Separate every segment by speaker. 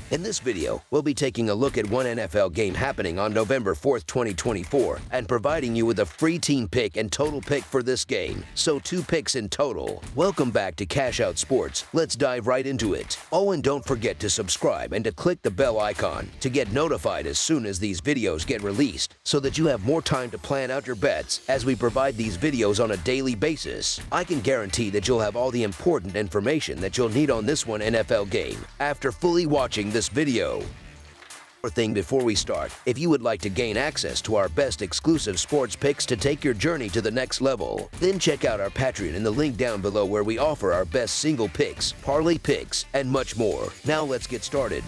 Speaker 1: In this video, we'll be taking a look at one NFL game happening on November 4th, 2024, and providing you with a free team pick and total pick for this game. So 2 picks in total. Welcome back to Cash Out Sports. Let's dive right into it. Oh, and don't forget to subscribe and to click the bell icon to get notified as soon as these videos get released, so that you have more time to plan out your bets as we provide these videos on a daily basis. I can guarantee that you'll have all the important information that you'll need on this one NFL game after fully watching this video. One thing before we start, if you would like to gain access to our best exclusive sports picks to take your journey to the next level, then check out our Patreon in the link down below, where we offer our best single picks, parlay picks, and much more. Now let's get started.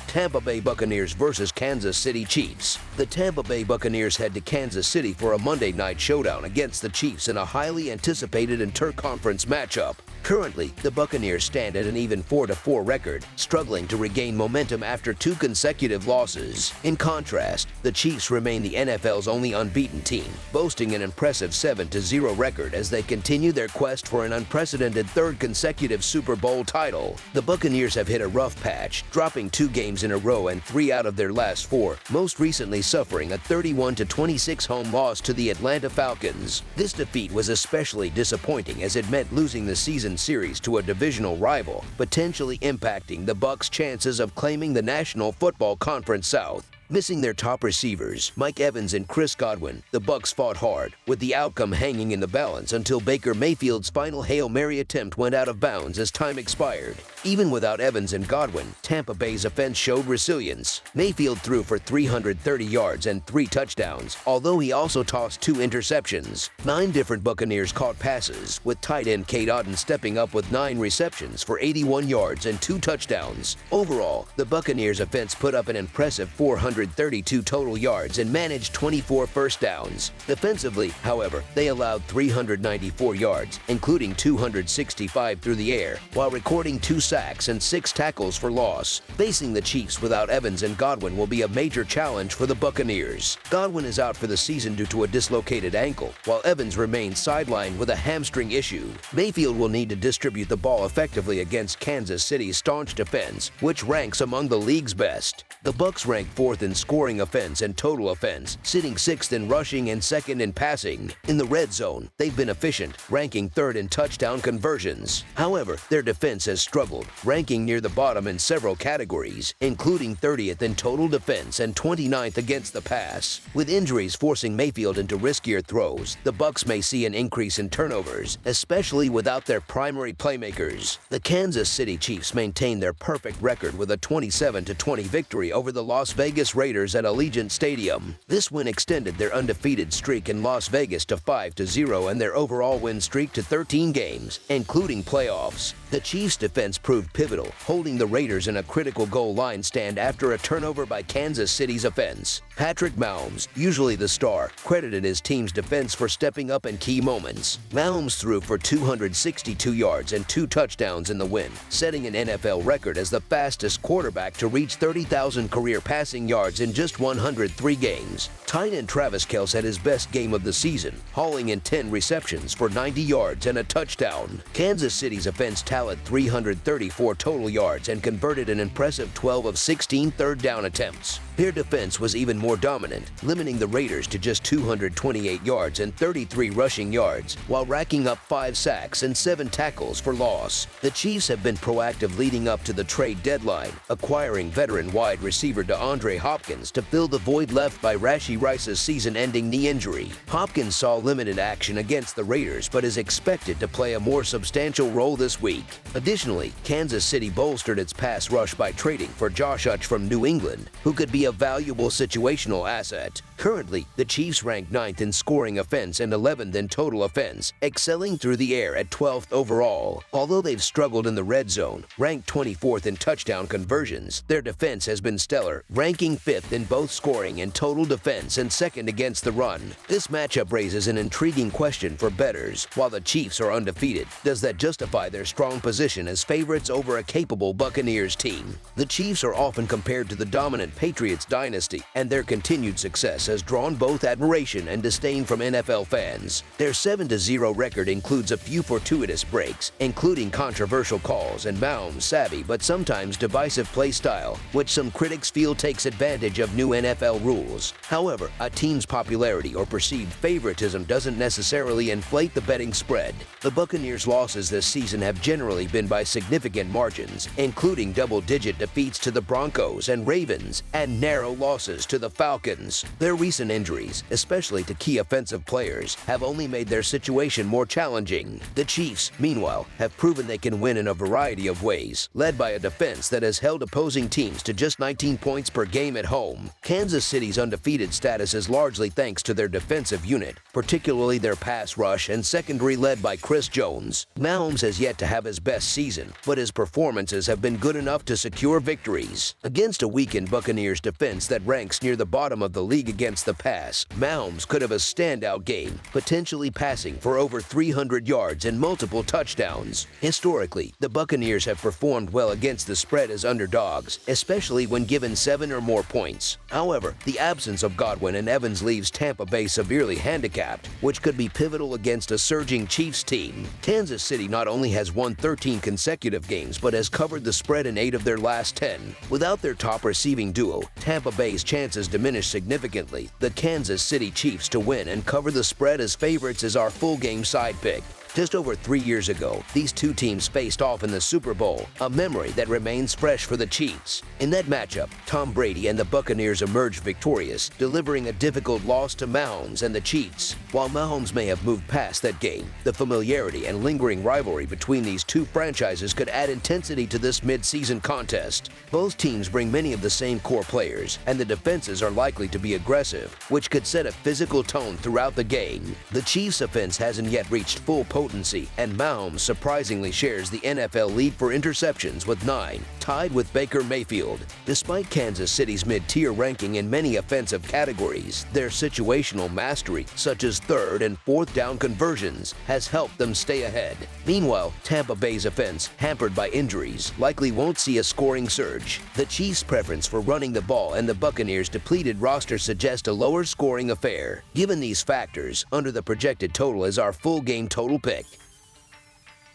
Speaker 1: Tampa Bay Buccaneers versus Kansas City Chiefs. The Tampa Bay Buccaneers head to Kansas City for a Monday night showdown against the Chiefs in a highly anticipated inter-conference matchup. Currently, the Buccaneers stand at an even 4-4 record, struggling to regain momentum after 2 consecutive losses. In contrast, the Chiefs remain the NFL's only unbeaten team, boasting an impressive 7-0 record as they continue their quest for an unprecedented 3rd consecutive Super Bowl title. The Buccaneers have hit a rough patch, dropping 2 games in a row and 3 out of their last 4, most recently suffering a 31-26 home loss to the Atlanta Falcons. This defeat was especially disappointing as it meant losing the season series to a divisional rival, potentially impacting the Bucs' chances of claiming the National Football Conference South. Missing their top receivers, Mike Evans and Chris Godwin, the Bucs fought hard, with the outcome hanging in the balance until Baker Mayfield's final Hail Mary attempt went out of bounds as time expired. Even without Evans and Godwin, Tampa Bay's offense showed resilience. Mayfield threw for 330 yards and 3 touchdowns, although he also tossed 2 interceptions. 9 different Buccaneers caught passes, with tight end Cade Otton stepping up with 9 receptions for 81 yards and 2 touchdowns. Overall, the Buccaneers offense put up an impressive 432 total yards and managed 24 first downs. Defensively, however, they allowed 394 yards, including 265 through the air, while recording 2 sacks and 6 tackles for loss. Facing the Chiefs without Evans and Godwin will be a major challenge for the Buccaneers. Godwin is out for the season due to a dislocated ankle, while Evans remains sidelined with a hamstring issue. Mayfield will need to distribute the ball effectively against Kansas City's staunch defense, which ranks among the league's best. The Bucs rank 4th in scoring offense and total offense, sitting 6th in rushing and 2nd in passing. In the red zone, they've been efficient, ranking 3rd in touchdown conversions. However, their defense has struggled, ranking near the bottom in several categories, including 30th in total defense and 29th against the pass. With injuries forcing Mayfield into riskier throws, the Bucs may see an increase in turnovers, especially without their primary playmakers. The Kansas City Chiefs maintain their perfect record with a 27-20 victory over the Las Vegas Raiders at Allegiant Stadium. This win extended their undefeated streak in Las Vegas to 5-0 and their overall win streak to 13 games, including playoffs. The Chiefs' defense proved pivotal, holding the Raiders in a critical goal line stand after a turnover by Kansas City's offense. Patrick Mahomes, usually the star, credited his team's defense for stepping up in key moments. Mahomes threw for 262 yards and 2 touchdowns in the win, setting an NFL record as the fastest quarterback to reach 30,000 career passing yards in just 103 games. Tight end Travis Kelce had his best game of the season, hauling in 10 receptions for 90 yards and a touchdown. Kansas City's offense tallied 334 total yards and converted an impressive 12 of 16 third down attempts. Their defense was even more dominant, limiting the Raiders to just 228 yards and 33 rushing yards, while racking up 5 sacks and 7 tackles for loss. The Chiefs have been proactive leading up to the trade deadline, acquiring veteran wide receiver DeAndre Hopkins to fill the void left by Rashee Rice's season-ending knee injury. Hopkins saw limited action against the Raiders but is expected to play a more substantial role this week. Additionally, Kansas City bolstered its pass rush by trading for Josh Uch from New England, who could be a valuable situational asset. Currently, the Chiefs rank 9th in scoring offense and 11th in total offense, excelling through the air at 12th overall. Although they've struggled in the red zone, ranked 24th in touchdown conversions, their defense has been stellar, ranking 5th in both scoring and total defense. defense and second against the run. This matchup raises an intriguing question for bettors. While the Chiefs are undefeated, does that justify their strong position as favorites over a capable Buccaneers team? The Chiefs are often compared to the dominant Patriots dynasty, and their continued success has drawn both admiration and disdain from NFL fans. Their 7-0 record includes a few fortuitous breaks, including controversial calls and Mahomes' savvy but sometimes divisive play style, which some critics feel takes advantage of new NFL rules. However, a team's popularity or perceived favoritism doesn't necessarily inflate the betting spread. The Buccaneers' losses this season have generally been by significant margins, including double-digit defeats to the Broncos and Ravens and narrow losses to the Falcons. Their recent injuries, especially to key offensive players, have only made their situation more challenging. The Chiefs, meanwhile, have proven they can win in a variety of ways, led by a defense that has held opposing teams to just 19 points per game at home. Kansas City's undefeated status is largely thanks to their defensive unit, particularly their pass rush and secondary led by Chris Jones. Mahomes has yet to have his best season, but his performances have been good enough to secure victories. Against a weakened Buccaneers defense that ranks near the bottom of the league against the pass, Mahomes could have a standout game, potentially passing for over 300 yards and multiple touchdowns. Historically, the Buccaneers have performed well against the spread as underdogs, especially when given 7 or more points. However, the absence of Godwin and Evans leaves Tampa Bay severely handicapped, which could be pivotal against a surging Chiefs team. Kansas City not only has won 13 consecutive games but has covered the spread in 8 of their last 10. Without their top receiving duo, Tampa Bay's chances diminish significantly. The Kansas City Chiefs to win and cover the spread as favorites is our full game side pick. Just over 3 years ago, these two teams faced off in the Super Bowl, a memory that remains fresh for the Chiefs. In that matchup, Tom Brady and the Buccaneers emerged victorious, delivering a difficult loss to Mahomes and the Chiefs. While Mahomes may have moved past that game, the familiarity and lingering rivalry between these two franchises could add intensity to this mid-season contest. Both teams bring many of the same core players, and the defenses are likely to be aggressive, which could set a physical tone throughout the game. The Chiefs' offense hasn't yet reached full potency, and Mahomes surprisingly shares the NFL lead for interceptions with 9, tied with Baker Mayfield. Despite Kansas City's mid-tier ranking in many offensive categories, their situational mastery, such as third and fourth down conversions, has helped them stay ahead. Meanwhile, Tampa Bay's offense, hampered by injuries, likely won't see a scoring surge. The Chiefs' preference for running the ball and the Buccaneers' depleted roster suggest a lower scoring affair. Given these factors, under the projected total is our full game total pick.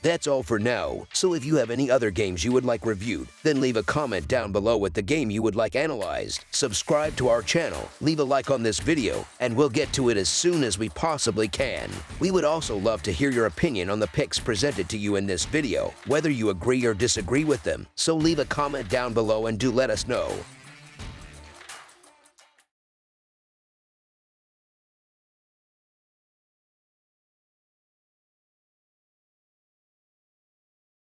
Speaker 1: That's all for now, so if you have any other games you would like reviewed, then leave a comment down below with the game you would like analyzed. Subscribe to our channel, leave a like on this video, and we'll get to it as soon as we possibly can. We would also love to hear your opinion on the picks presented to you in this video, whether you agree or disagree with them, so leave a comment down below and do let us know.